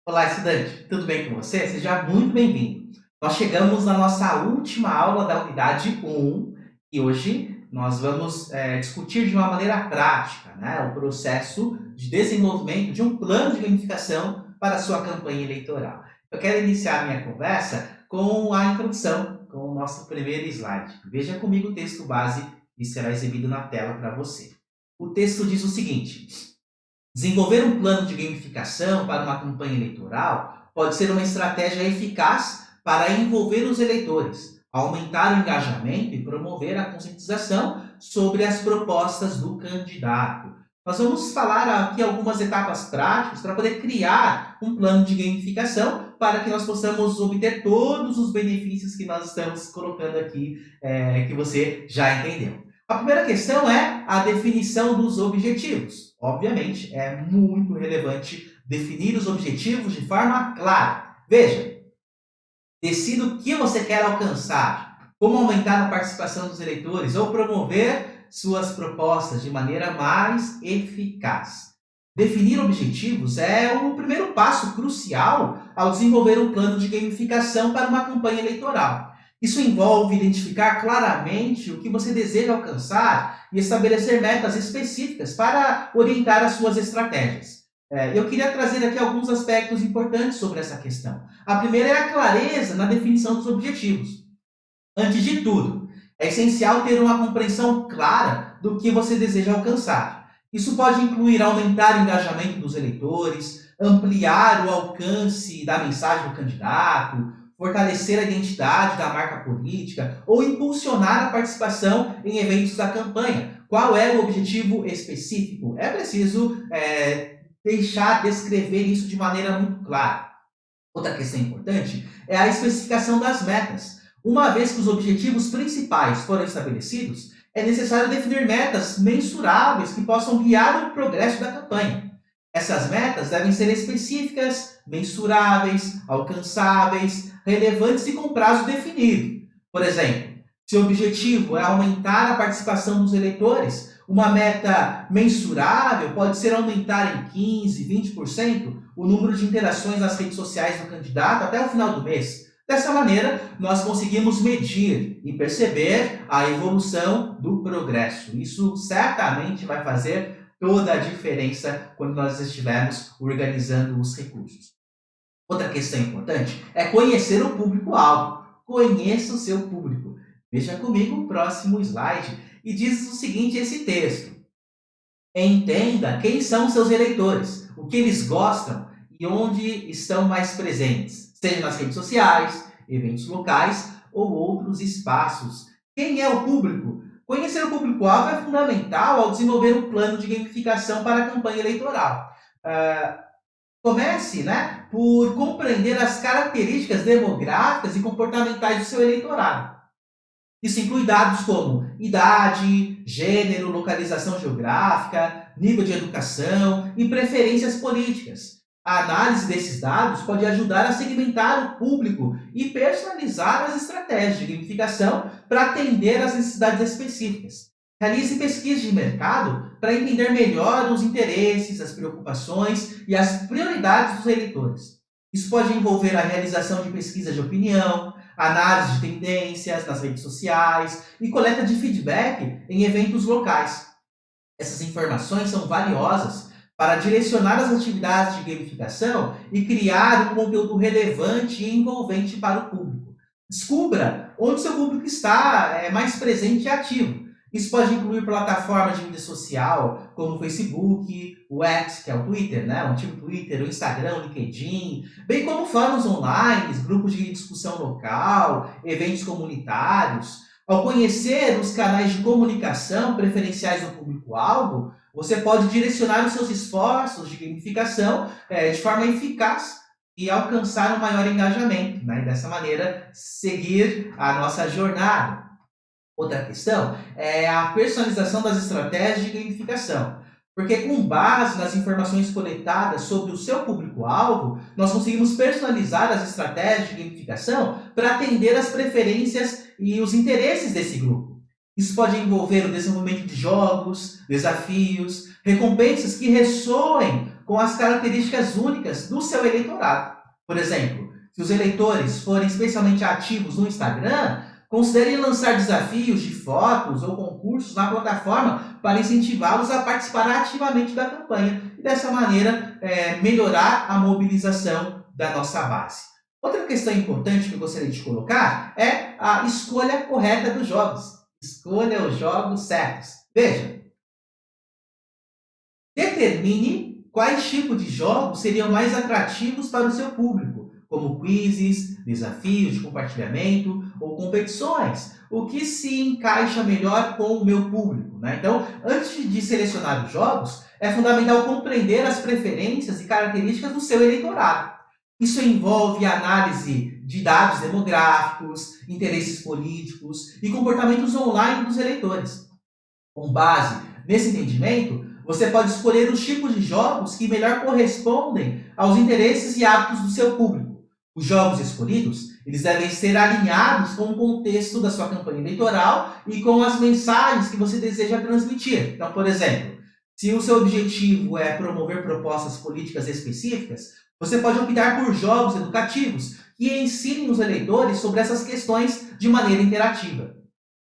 Olá, estudante, tudo bem com você? Seja muito bem-vindo. Nós chegamos na nossa última aula da unidade 1 e hoje nós vamos discutir de uma maneira prática, né, o processo de desenvolvimento de um plano de gamificação para a sua campanha eleitoral. Eu quero iniciar minha conversa com a introdução, com o nosso primeiro slide. Veja comigo o texto base que será exibido na tela para você. O texto diz o seguinte: desenvolver um plano de gamificação para uma campanha eleitoral pode ser uma estratégia eficaz para envolver os eleitores, aumentar o engajamento e promover a conscientização sobre as propostas do candidato. Nós vamos falar aqui algumas etapas práticas para poder criar um plano de gamificação para que nós possamos obter todos os benefícios que nós estamos colocando aqui, que você já entendeu. A primeira questão é a definição dos objetivos. Obviamente, é muito relevante definir os objetivos de forma clara. Veja, decida o que você quer alcançar, como aumentar a participação dos eleitores ou promover suas propostas de maneira mais eficaz. Definir objetivos é o primeiro passo crucial ao desenvolver um plano de gamificação para uma campanha eleitoral. Isso envolve identificar claramente o que você deseja alcançar e estabelecer metas específicas para orientar as suas estratégias. Eu queria trazer aqui alguns aspectos importantes sobre essa questão. A primeira é a clareza na definição dos objetivos. Antes de tudo, é essencial ter uma compreensão clara do que você deseja alcançar. Isso pode incluir aumentar o engajamento dos eleitores, ampliar o alcance da mensagem do candidato, fortalecer a identidade da marca política ou impulsionar a participação em eventos da campanha. Qual é o objetivo específico? É preciso descrever isso de maneira muito clara. Outra questão importante é a especificação das metas. Uma vez que os objetivos principais foram estabelecidos, é necessário definir metas mensuráveis que possam guiar o progresso da campanha. Essas metas devem ser específicas, mensuráveis, alcançáveis, relevantes e com prazo definido. Por exemplo, se o objetivo é aumentar a participação dos eleitores, uma meta mensurável pode ser aumentar em 15, 20% o número de interações nas redes sociais do candidato até o final do mês. Dessa maneira, nós conseguimos medir e perceber a evolução do progresso. Isso certamente vai fazer toda a diferença quando nós estivermos organizando os recursos. Outra questão importante é conhecer o público-alvo. Conheça o seu público. Veja comigo o próximo slide e diz o seguinte esse texto: entenda quem são seus eleitores, o que eles gostam e onde estão mais presentes, seja nas redes sociais, eventos locais ou outros espaços. Quem é o público? Conhecer o público-alvo é fundamental ao desenvolver um plano de gamificação para a campanha eleitoral. Ah, Comece, né, por compreender as características demográficas e comportamentais do seu eleitorado. Isso inclui dados como idade, gênero, localização geográfica, nível de educação e preferências políticas. A análise desses dados pode ajudar a segmentar o público e personalizar as estratégias de gamificação para atender às necessidades específicas. Realize pesquisa de mercado para entender melhor os interesses, as preocupações e as prioridades dos eleitores. Isso pode envolver a realização de pesquisa de opinião, análise de tendências nas redes sociais e coleta de feedback em eventos locais. Essas informações são valiosas para direcionar as atividades de gamificação e criar um conteúdo relevante e envolvente para o público. Descubra onde seu público está mais presente e ativo. Isso pode incluir plataformas de mídia social, como o Facebook, o X, que é o Twitter, né? O antigo Twitter, o Instagram, o LinkedIn, bem como fóruns online, grupos de discussão local, eventos comunitários. Ao conhecer os canais de comunicação preferenciais do público-alvo, você pode direcionar os seus esforços de gamificação de forma eficaz e alcançar um maior engajamento, né? E dessa maneira seguir a nossa jornada. Outra questão é a personalização das estratégias de gamificação. Porque com base nas informações coletadas sobre o seu público-alvo, nós conseguimos personalizar as estratégias de gamificação para atender às preferências e os interesses desse grupo. Isso pode envolver o desenvolvimento de jogos, desafios, recompensas que ressoem com as características únicas do seu eleitorado. Por exemplo, se os eleitores forem especialmente ativos no Instagram, considere lançar desafios de fotos ou concursos na plataforma para incentivá-los a participar ativamente da campanha e, dessa maneira, melhorar a mobilização da nossa base. Outra questão importante que eu gostaria de colocar é a escolha correta dos jogos. Escolha os jogos certos. Veja, determine quais tipos de jogos seriam mais atrativos para o seu público, como quizzes, desafios de compartilhamento ou competições, o que se encaixa melhor com o meu público, né? Então, antes de selecionar os jogos, é fundamental compreender as preferências e características do seu eleitorado. Isso envolve análise de dados demográficos, interesses políticos e comportamentos online dos eleitores. Com base nesse entendimento, você pode escolher os tipos de jogos que melhor correspondem aos interesses e hábitos do seu público. Os jogos escolhidos, eles devem ser alinhados com o contexto da sua campanha eleitoral e com as mensagens que você deseja transmitir. Então, por exemplo, se o seu objetivo é promover propostas políticas específicas, você pode optar por jogos educativos que ensinem os eleitores sobre essas questões de maneira interativa.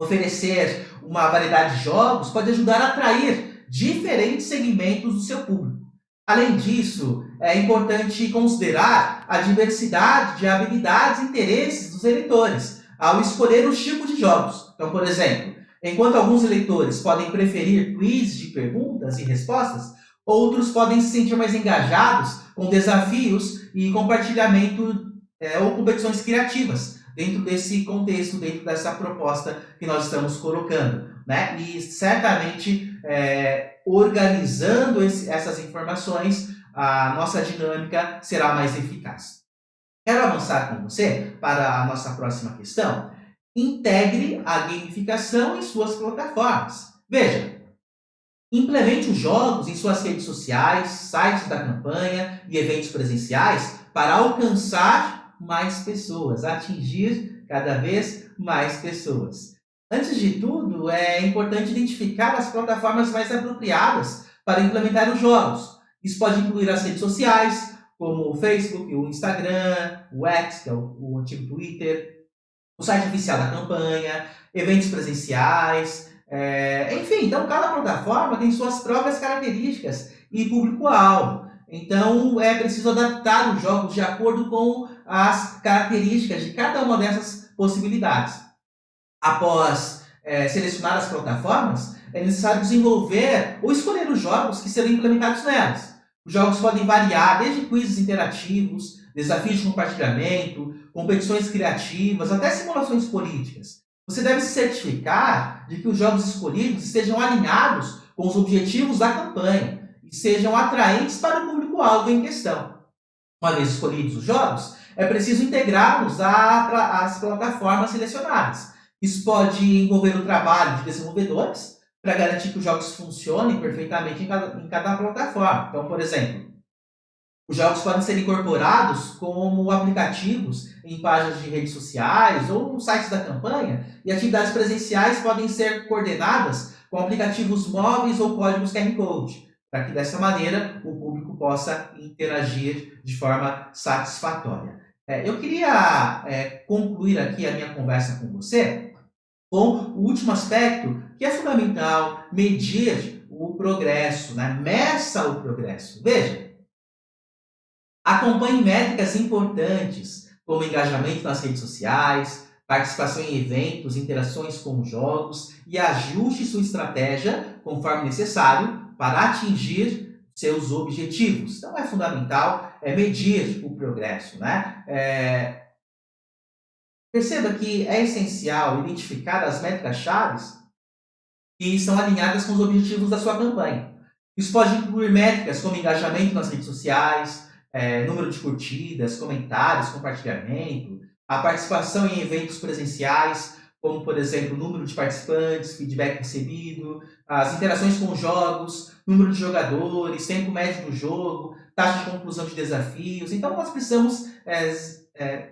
Oferecer uma variedade de jogos pode ajudar a atrair diferentes segmentos do seu público. Além disso, é importante considerar a diversidade de habilidades e interesses dos eleitores ao escolher os tipos de jogos. Então, por exemplo, enquanto alguns eleitores podem preferir quizzes de perguntas e respostas, outros podem se sentir mais engajados com desafios e compartilhamento ou competições criativas dentro desse contexto, dentro dessa proposta que nós estamos colocando, né? E certamente organizando essas informações, a nossa dinâmica será mais eficaz. Quero avançar com você para a nossa próxima questão. Integre a gamificação em suas plataformas. Veja, implemente os jogos em suas redes sociais, sites da campanha e eventos presenciais para alcançar mais pessoas, atingir cada vez mais pessoas. Antes de tudo, é importante identificar as plataformas mais apropriadas para implementar os jogos. Isso pode incluir as redes sociais, como o Facebook, o Instagram, o X, que é o antigo Twitter, o site oficial da campanha, eventos presenciais, enfim, então cada plataforma tem suas próprias características e público-alvo. Então é preciso adaptar os jogos de acordo com as características de cada uma dessas possibilidades. Após selecionar as plataformas, é necessário desenvolver ou escolher os jogos que serão implementados nelas. Os jogos podem variar desde quizzes interativos, desafios de compartilhamento, competições criativas, até simulações políticas. Você deve se certificar de que os jogos escolhidos estejam alinhados com os objetivos da campanha e sejam atraentes para o público-alvo em questão. Uma vez escolhidos os jogos, é preciso integrá-los às plataformas selecionadas. Isso pode envolver o trabalho de desenvolvedores para garantir que os jogos funcionem perfeitamente em cada plataforma. Então, por exemplo, os jogos podem ser incorporados como aplicativos em páginas de redes sociais ou nos sites da campanha, e atividades presenciais podem ser coordenadas com aplicativos móveis ou códigos QR Code, para que dessa maneira o público possa interagir de forma satisfatória. Eu queria concluir aqui a minha conversa com você com o último aspecto, que é fundamental: medir o progresso, né? Meça o progresso. Veja, acompanhe métricas importantes, como engajamento nas redes sociais, participação em eventos, interações com jogos, e ajuste sua estratégia conforme necessário para atingir seus objetivos. Então é fundamental medir o progresso, né? Perceba que é essencial identificar as métricas-chave que estão alinhadas com os objetivos da sua campanha. Isso pode incluir métricas como engajamento nas redes sociais, número de curtidas, comentários, compartilhamento, a participação em eventos presenciais, como, por exemplo, o número de participantes, feedback recebido, as interações com jogos, número de jogadores, tempo médio do jogo, taxa de conclusão de desafios. Então, nós precisamos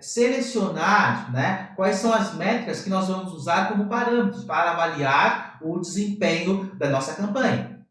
selecionar, né, quais são as métricas que nós vamos usar como parâmetros para avaliar o desempenho da nossa campanha.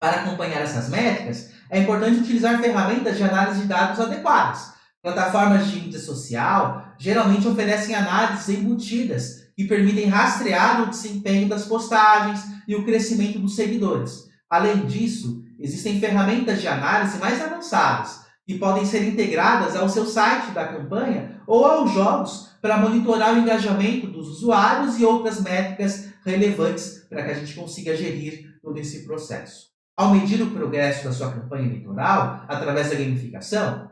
Para acompanhar essas métricas, é importante utilizar ferramentas de análise de dados adequadas. Plataformas de mídia social geralmente oferecem análises embutidas que permitem rastrear o desempenho das postagens e o crescimento dos seguidores. Além disso, existem ferramentas de análise mais avançadas que podem ser integradas ao seu site da campanha ou aos jogos para monitorar o engajamento dos usuários e outras métricas relevantes para que a gente consiga gerir todo esse processo. Ao medir o progresso da sua campanha eleitoral através da gamificação,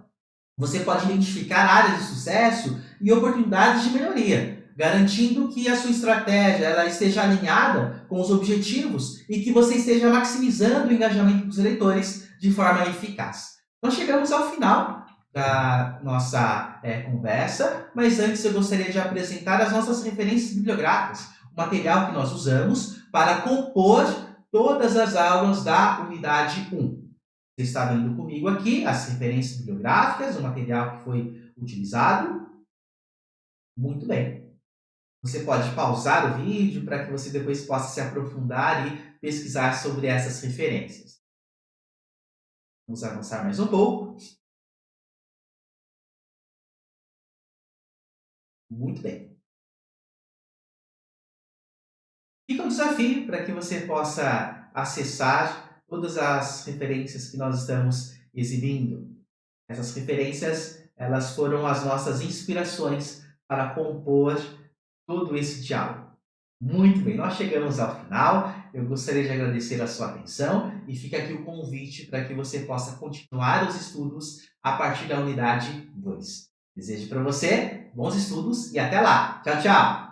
você pode identificar áreas de sucesso e oportunidades de melhoria, garantindo que a sua estratégia ela esteja alinhada com os objetivos e que você esteja maximizando o engajamento dos eleitores de forma eficaz. Nós chegamos ao final da nossa conversa, mas antes eu gostaria de apresentar as nossas referências bibliográficas, o material que nós usamos para compor todas as aulas da unidade 1. Você está vendo comigo aqui as referências bibliográficas, o material que foi utilizado. Muito bem. Você pode pausar o vídeo para que você depois possa se aprofundar e pesquisar sobre essas referências. Vamos avançar mais um pouco. Muito bem. Fica um desafio para que você possa acessar todas as referências que nós estamos exibindo. Essas referências, elas foram as nossas inspirações para compor todo esse diálogo. Muito bem, nós chegamos ao final. Eu gostaria de agradecer a sua atenção e fica aqui o convite para que você possa continuar os estudos a partir da unidade 2. Desejo para você bons estudos e até lá. Tchau, tchau!